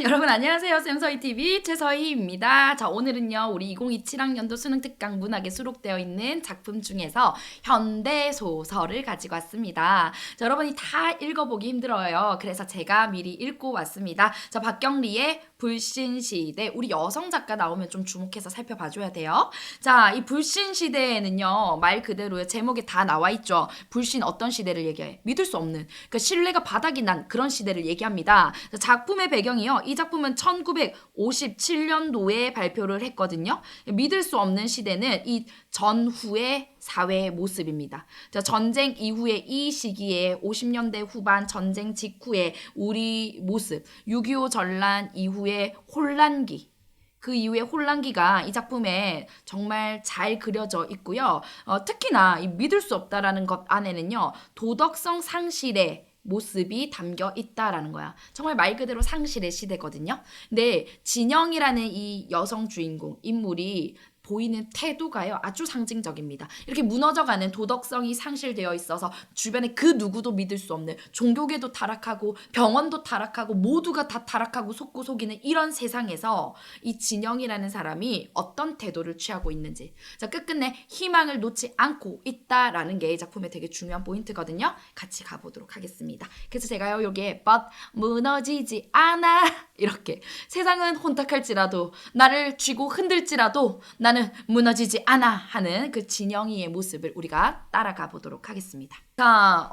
여러분 안녕하세요. 쌤서희TV 최서희입니다. 자, 오늘은요 우리 2027학년도 수능특강 문학에 수록되어 있는 작품 중에서 현대소설을 가지고 왔습니다. 자, 여러분이 다 읽어보기 힘들어요. 그래서 제가 미리 읽고 왔습니다. 자, 박경리의 불신시대. 우리 여성 작가 나오면 좀 주목해서 살펴봐줘야 돼요. 자, 이 불신시대에는요 말 그대로요 제목에 다 나와있죠. 불신 어떤 시대를 얘기해? 믿을 수 없는, 그러니까 신뢰가 바닥이 난 그런 시대를 얘기합니다. 자, 작품의 배경이요, 이 작품은 1957년도에 발표를 했거든요. 믿을 수 없는 시대는 이 전후의 사회의 모습입니다. 자, 전쟁 이후에 이 시기에 50년대 후반 전쟁 직후에 우리 모습, 6.25 전란 이후의 혼란기, 그 이후에 혼란기가 이 작품에 정말 잘 그려져 있고요. 특히나 이 믿을 수 없다라는 것 안에는요, 도덕성 상실의 모습이 담겨 있다라는 거야. 정말 말 그대로 상실의 시대거든요. 근데 진영이라는 이 여성 주인공 인물이 보이는 태도가요 아주 상징적입니다. 이렇게 무너져가는 도덕성이 상실되어 있어서 주변에 그 누구도 믿을 수 없는, 종교계도 타락하고 병원도 타락하고 모두가 다 타락하고 속고 속이는 이런 세상에서 이 진영이라는 사람이 어떤 태도를 취하고 있는지, 자, 끝끝내 희망을 놓지 않고 있다라는 게 이 작품의 되게 중요한 포인트거든요. 같이 가보도록 하겠습니다. 그래서 제가요 여기에 but 무너지지 않아, 이렇게 세상은 혼탁할지라도 나를 쥐고 흔들지라도 나는 무너지지 않아 하는 그 진영이의 모습을 우리가 따라가 보도록 하겠습니다. 자,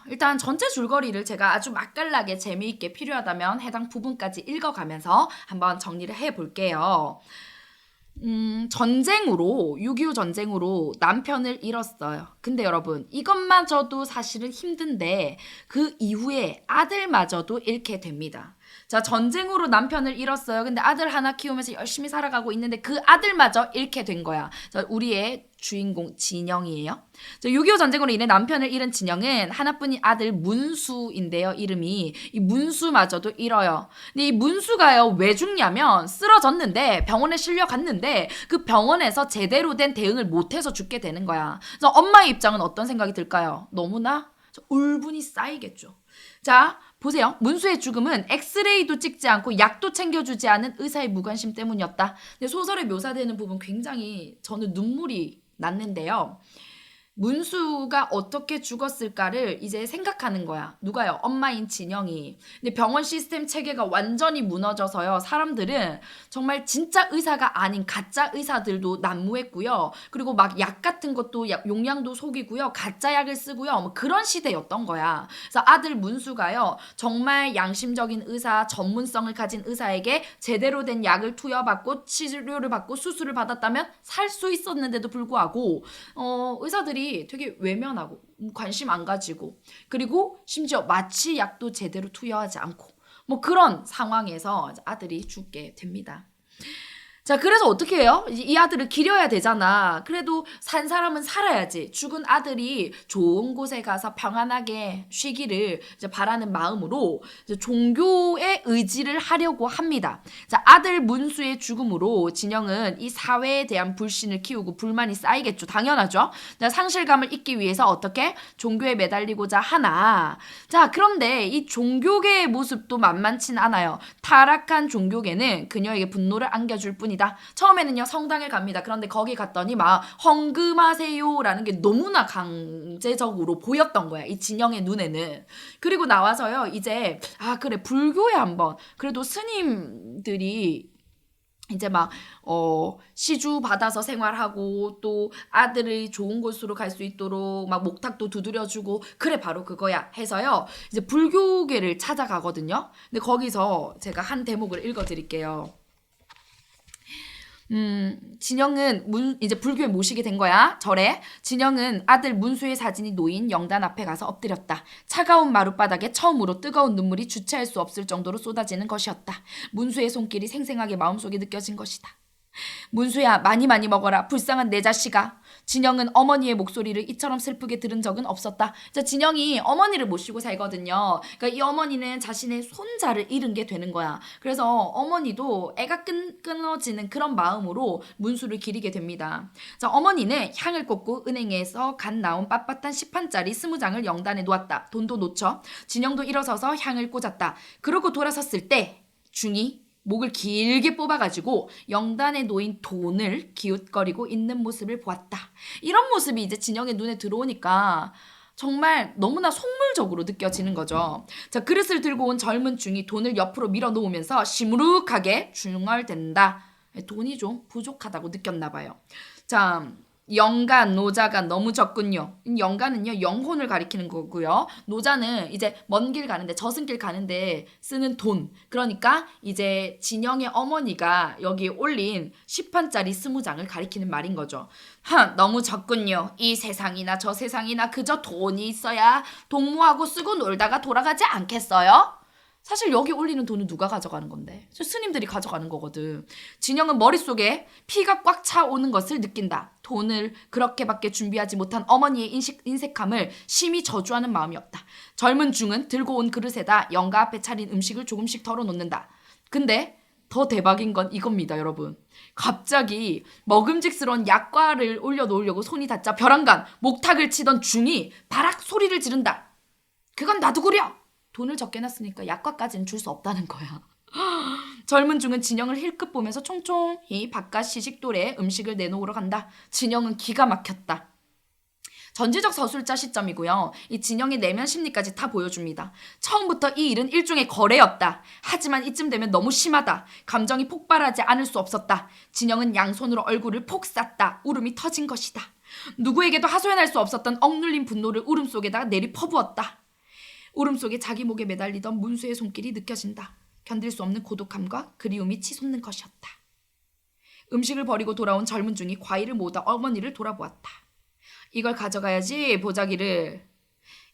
일단 전체 줄거리를 제가 아주 맛깔나게 재미있게 필요하다면 해당 부분까지 읽어가면서 한번 정리를 해볼게요. 전쟁으로, 6.25 전쟁으로 남편을 잃었어요. 근데 여러분, 이것마저도 사실은 힘든데 그 이후에 아들마저도 잃게 됩니다. 자, 전쟁으로 남편을 잃었어요. 근데 아들 하나 키우면서 열심히 살아가고 있는데 그 아들마저 잃게 된 거야. 자, 우리의 주인공 진영이에요. 자, 6.25 전쟁으로 인해 남편을 잃은 진영은 하나뿐인 아들 문수인데요. 이름이, 이 문수마저도 잃어요. 근데 이 문수가요 왜 죽냐면 쓰러졌는데 병원에 실려갔는데 그 병원에서 제대로 된 대응을 못해서 죽게 되는 거야. 그래서 엄마의 입장은 어떤 생각이 들까요? 너무나 울분이 쌓이겠죠. 자, 보세요. 문수의 죽음은 엑스레이도 찍지 않고 약도 챙겨주지 않은 의사의 무관심 때문이었다. 근데 소설에 묘사되는 부분 굉장히 저는 눈물이 났는데요. 문수가 어떻게 죽었을까를 이제 생각하는 거야. 누가요? 엄마인 진영이. 근데 병원 시스템 체계가 완전히 무너져서요. 사람들은 정말 진짜 의사가 아닌 가짜 의사들도 난무했고요. 그리고 막 약 같은 것도 용량도 속이고요. 가짜 약을 쓰고요. 뭐 그런 시대였던 거야. 그래서 아들 문수가요. 정말 양심적인 의사, 전문성을 가진 의사에게 제대로 된 약을 투여받고 치료를 받고 수술을 받았다면 살 수 있었는데도 불구하고 의사들이 되게 외면하고 관심 안 가지고, 그리고 심지어 마취 약도 제대로 투여하지 않고 뭐 그런 상황에서 아들이 죽게 됩니다. 자, 그래서 어떻게 해요? 이 아들을 기려야 되잖아. 그래도 산 사람은 살아야지. 죽은 아들이 좋은 곳에 가서 평안하게 쉬기를 이제 바라는 마음으로 이제 종교의 의지를 하려고 합니다. 자, 아들 문수의 죽음으로 진영은 이 사회에 대한 불신을 키우고 불만이 쌓이겠죠. 당연하죠. 자, 상실감을 잊기 위해서 어떻게? 종교에 매달리고자 하나. 자, 그런데 이 종교계의 모습도 만만치 않아요. 타락한 종교계는 그녀에게 분노를 안겨줄 뿐이다. 처음에는요 성당에 갑니다. 그런데 거기 갔더니 막 헌금하세요라는 게 너무나 강제적으로 보였던 거야, 이 진영의 눈에는. 그리고 나와서요 이제 그래 불교에 한번, 그래도 스님들이 이제 막 시주 받아서 생활하고 또 아들이 좋은 곳으로 갈 수 있도록 막 목탁도 두드려주고, 그래 바로 그거야 해서요 이제 불교계를 찾아가거든요. 근데 거기서 제가 한 대목을 읽어드릴게요. 진영은 이제 불교에 모시게 된 거야. 절에. 진영은 아들 문수의 사진이 놓인 영단 앞에 가서 엎드렸다. 차가운 마룻바닥에 처음으로 뜨거운 눈물이 주체할 수 없을 정도로 쏟아지는 것이었다. 문수의 손길이 생생하게 마음속에 느껴진 것이다. 문수야, 많이 먹어라. 불쌍한 내 자식아. 진영은 어머니의 목소리를 이처럼 슬프게 들은 적은 없었다. 자, 진영이 어머니를 모시고 살거든요. 그러니까 이 어머니는 자신의 손자를 잃은 게 되는 거야. 그래서 어머니도 애가 끊어지는 그런 마음으로 문수를 기리게 됩니다. 자, 어머니는 향을 꽂고 은행에서 갓 나온 빳빳한 10판짜리 20장을 영단에 놓았다. 돈도 놓쳐. 진영도 일어서서 향을 꽂았다. 그러고 돌아섰을 때 중이 목을 길게 뽑아가지고 영단에 놓인 돈을 기웃거리고 있는 모습을 보았다. 이런 모습이 이제 진영의 눈에 들어오니까 정말 너무나 속물적으로 느껴지는 거죠. 자, 그릇을 들고 온 젊은 중이 돈을 옆으로 밀어 놓으면서 시무룩하게 중얼댄다. 돈이 좀 부족하다고 느꼈나 봐요. 자, 영간, 노자가 너무 적군요. 영간은요, 영혼을 가리키는 거고요. 노자는 이제 먼 길 가는데, 저승길 가는데 쓰는 돈. 그러니까 이제 진영의 어머니가 여기 올린 10판짜리 20장을 가리키는 말인 거죠. 너무 적군요. 이 세상이나 저 세상이나 그저 돈이 있어야 동무하고 쓰고 놀다가 돌아가지 않겠어요? 사실 여기 올리는 돈은 누가 가져가는 건데? 스님들이 가져가는 거거든. 진영은 머릿속에 피가 꽉 차오는 것을 느낀다. 돈을 그렇게밖에 준비하지 못한 어머니의 인색함을 심히 저주하는 마음이었다. 젊은 중은 들고 온 그릇에다 영가 앞에 차린 음식을 조금씩 덜어놓는다. 근데 더 대박인 건 이겁니다, 여러분. 갑자기 먹음직스러운 약과를 올려놓으려고 손이 닿자 벼랑간 목탁을 치던 중이 바락 소리를 지른다. 그건 놔두구려! 돈을 적게 놨으니까 약과까지는 줄 수 없다는 거야. 젊은 중은 진영을 힐끗 보면서 총총히 바깥 시식돌에 음식을 내놓으러 간다. 진영은 기가 막혔다. 전지적 서술자 시점이고요. 이 진영의 내면 심리까지 다 보여줍니다. 처음부터 이 일은 일종의 거래였다. 하지만 이쯤 되면 너무 심하다. 감정이 폭발하지 않을 수 없었다. 진영은 양손으로 얼굴을 폭 쌌다. 울음이 터진 것이다. 누구에게도 하소연할 수 없었던 억눌린 분노를 울음 속에다가 내리 퍼부었다. 울음 속에 자기 목에 매달리던 문수의 손길이 느껴진다. 견딜 수 없는 고독함과 그리움이 치솟는 것이었다. 음식을 버리고 돌아온 젊은 중이 과일을 모으다 어머니를 돌아보았다. 이걸 가져가야지, 보자기를.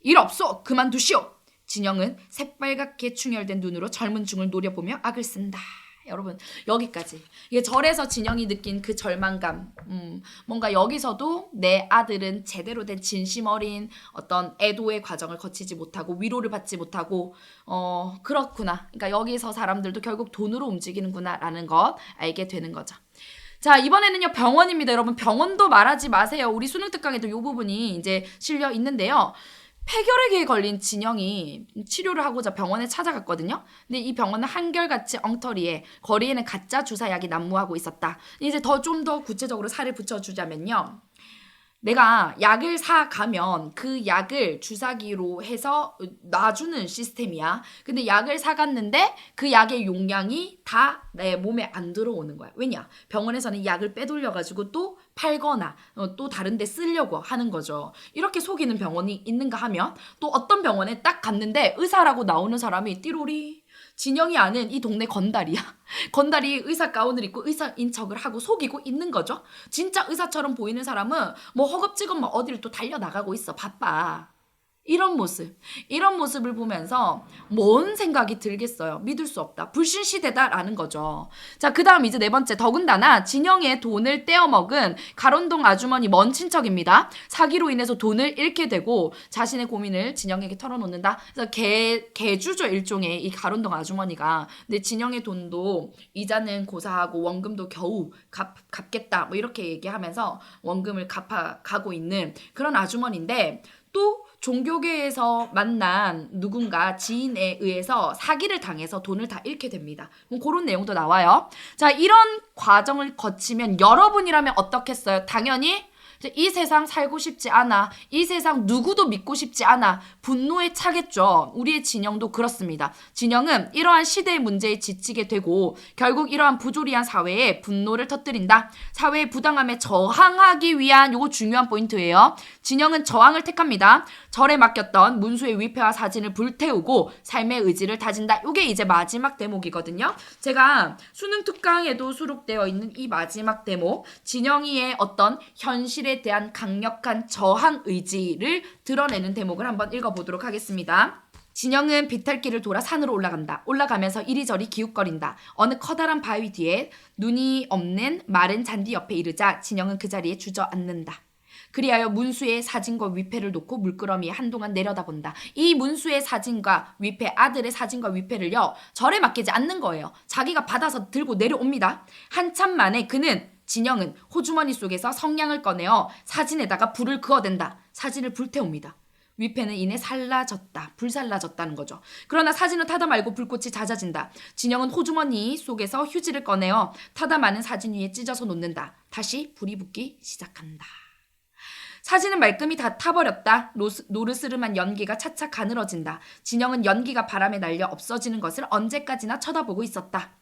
일 없소! 그만두시오! 진영은 새빨갛게 충혈된 눈으로 젊은 중을 노려보며 악을 쓴다. 여러분, 여기까지. 이게 절에서 진영이 느낀 그 절망감. 뭔가 여기서도 내 아들은 제대로 된 진심 어린 어떤 애도의 과정을 거치지 못하고 위로를 받지 못하고 그렇구나. 그러니까 여기서 사람들도 결국 돈으로 움직이는구나라는 것 알게 되는 거죠. 자, 이번에는요, 병원입니다. 여러분, 병원도 말하지 마세요. 우리 수능 특강에도 이 부분이 이제 실려 있는데요. 폐결핵에 걸린 진영이 치료를 하고자 병원에 찾아갔거든요. 근데 이 병원은 한결같이 엉터리에 거리에는 가짜 주사약이 난무하고 있었다. 이제 좀 더 구체적으로 살을 붙여주자면요. 내가 약을 사가면 그 약을 주사기로 해서 놔주는 시스템이야. 근데 약을 사갔는데 그 약의 용량이 다 내 몸에 안 들어오는 거야. 왜냐? 병원에서는 약을 빼돌려가지고 또 팔거나 또 다른 데 쓰려고 하는 거죠. 이렇게 속이는 병원이 있는가 하면 또 어떤 병원에 딱 갔는데 의사라고 나오는 사람이 띠로리 진영이 아는 이 동네 건달이야. 건달이 의사 가운을 입고 의사인 척을 하고 속이고 있는 거죠. 진짜 의사처럼 보이는 사람은 뭐 허겁지겁 뭐 어디를 또 달려나가고 있어. 바빠. 이런 모습을 보면서 뭔 생각이 들겠어요. 믿을 수 없다. 불신시대다라는 거죠. 자, 그 다음 이제 네 번째. 더군다나 진영의 돈을 떼어먹은 가론동 아주머니 먼 친척입니다. 사기로 인해서 돈을 잃게 되고 자신의 고민을 진영에게 털어놓는다. 그래서 개주죠, 일종의 이 가론동 아주머니가. 근데 진영의 돈도 이자는 고사하고 원금도 겨우 갚겠다. 뭐 이렇게 얘기하면서 원금을 갚아가고 있는 그런 아주머니인데 또 종교계에서 만난 누군가 지인에 의해서 사기를 당해서 돈을 다 잃게 됩니다. 그런 내용도 나와요. 자, 이런 과정을 거치면 여러분이라면 어떻겠어요? 당연히 이 세상 살고 싶지 않아. 이 세상 누구도 믿고 싶지 않아. 분노에 차겠죠. 우리의 진영도 그렇습니다. 진영은 이러한 시대의 문제에 지치게 되고 결국 이러한 부조리한 사회에 분노를 터뜨린다. 사회의 부당함에 저항하기 위한 요거 중요한 포인트예요. 진영은 저항을 택합니다. 절에 맡겼던 문수의 위패와 사진을 불태우고 삶의 의지를 다진다. 요게 이제 마지막 대목이거든요. 제가 수능 특강에도 수록되어 있는 이 마지막 대목, 진영이의 어떤 현실에 대한 강력한 저항 의지를 드러내는 대목을 한번 읽어보도록 하겠습니다. 진영은 비탈길을 돌아 산으로 올라간다. 올라가면서 이리저리 기웃거린다. 어느 커다란 바위 뒤에 눈이 없는 마른 잔디 옆에 이르자 진영은 그 자리에 주저앉는다. 그리하여 문수의 사진과 위패를 놓고 물끄러미에 한동안 내려다본다. 이 문수의 사진과 위패, 아들의 사진과 위패를요, 절에 맡기지 않는 거예요. 자기가 받아서 들고 내려옵니다. 한참 만에 진영은 호주머니 속에서 성냥을 꺼내어 사진에다가 불을 그어댄다. 사진을 불태웁니다. 위패는 이내 불살라졌다는 거죠. 그러나 사진은 타다 말고 불꽃이 잦아진다. 진영은 호주머니 속에서 휴지를 꺼내어 타다 많은 사진 위에 찢어서 놓는다. 다시 불이 붙기 시작한다. 사진은 말끔히 다 타버렸다. 노르스름한 연기가 차차 가늘어진다. 진영은 연기가 바람에 날려 없어지는 것을 언제까지나 쳐다보고 있었다.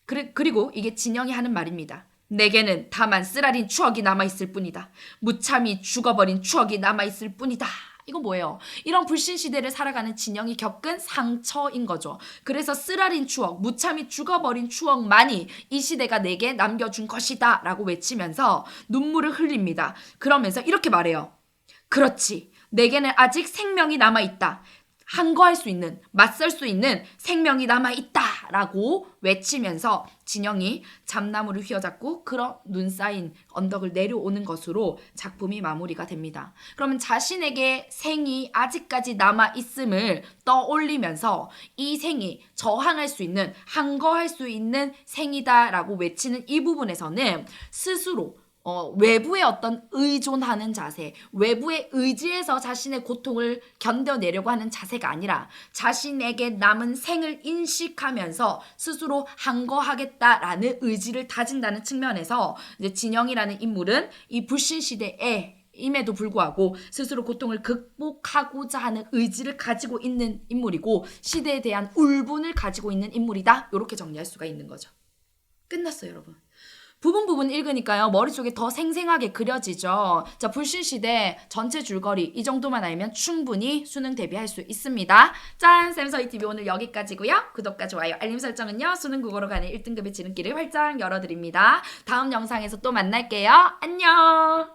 그리고 이게 진영이 하는 말입니다. 내게는 다만 쓰라린 추억이 남아있을 뿐이다. 무참히 죽어버린 추억이 남아있을 뿐이다. 이거 뭐예요? 이런 불신시대를 살아가는 진영이 겪은 상처인 거죠. 그래서 쓰라린 추억, 무참히 죽어버린 추억만이 이 시대가 내게 남겨준 것이다 라고 외치면서 눈물을 흘립니다. 그러면서 이렇게 말해요. 그렇지. 내게는 아직 생명이 남아있다. 항거할 수 있는, 맞설 수 있는 생명이 남아있다 라고 외치면서 진영이 잠나무를 휘어잡고 눈 쌓인 언덕을 내려오는 것으로 작품이 마무리가 됩니다. 그러면 자신에게 생이 아직까지 남아있음을 떠올리면서 이 생이 저항할 수 있는, 항거할 수 있는 생이다 라고 외치는 이 부분에서는 스스로 외부의 어떤 의존하는 자세, 외부의 의지에서 자신의 고통을 견뎌내려고 하는 자세가 아니라 자신에게 남은 생을 인식하면서 스스로 항거하겠다라는 의지를 다진다는 측면에서 이제 진영이라는 인물은 이 불신시대에 임에도 불구하고 스스로 고통을 극복하고자 하는 의지를 가지고 있는 인물이고 시대에 대한 울분을 가지고 있는 인물이다. 이렇게 정리할 수가 있는 거죠. 끝났어요, 여러분. 부분 읽으니까요. 머릿속에 더 생생하게 그려지죠. 자, 불신시대 전체 줄거리 이 정도만 알면 충분히 수능 대비할 수 있습니다. 짠! 쌤서희TV 오늘 여기까지고요. 구독과 좋아요, 알림 설정은요. 수능 국어로 가는 1등급의 지름길을 활짝 열어드립니다. 다음 영상에서 또 만날게요. 안녕!